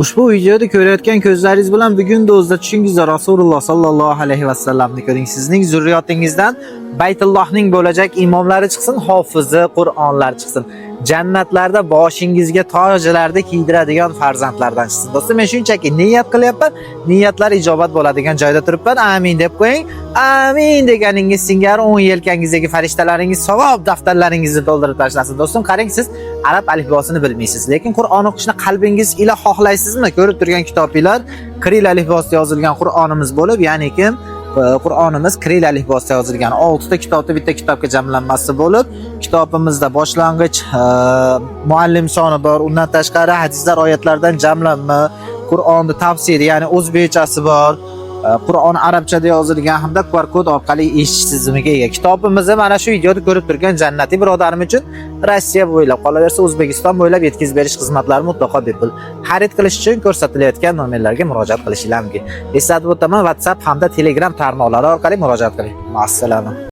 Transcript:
Ushbu videoda ko'rayotgan ko'zlaringiz bilan bugun o'zida tushingizda Rasululloh sallallohu alayhi va sallamni ko'ring. Sizning zurriyotingizdan Baytullohning bo'lajak imomlari chiqsin, hofizi Qur'onlar chiqsin. Jannatlarda boshingizga tojlarni kiydiradigan farzandlardan chiqsin. Do'stlar, men shunchaki niyat qilyapman. Niyatlar ijobat bo'ladigan joyda turibman. Amin deb qo'ying. Amin deganingiz singari 10 yelkangizdagi farishtalaringiz savob daftarlaringizni to'ldirib tashlasin. Do'stim, qarang, siz arab alifbosini bilmaysiz, lekin Qur'on o'qishni qalbingiz ila xohlaysizmi? Ko'rib turgan kitoblar kiril alifbosida yozilgan Qur'onimiz bo'lib, ya'ni kim Qur'onimiz kiril alifbosida yozilgan 6 ta kitobda bitta kitobga jamlanmasi bo'lib, kitobimizda boshlang'ich muallim soni bor, undan tashqari hadislar, oyatlardan jamlanma, Qur'onni tafsiri, ya'ni o'zbekchasi bor, Qur'on arabchada yozilgan hamda QR kod orqali eshitish tizimiga ega. Kitobimizni mana shu videoda ko'rib turgan jannatiy birodarim uchun Rossiya bo'ylab, qolaversa O'zbekiston bo'ylab yetkazib berish xizmatlari mutlaqo bepul. Xarid qilish uchun ko'rsatilayotgan nomerlarga murojaat qilishingiz mumkin. Eslatib o'taman, WhatsApp hamda Telegram tarmoqlari orqali murojaat qiling. Assalom.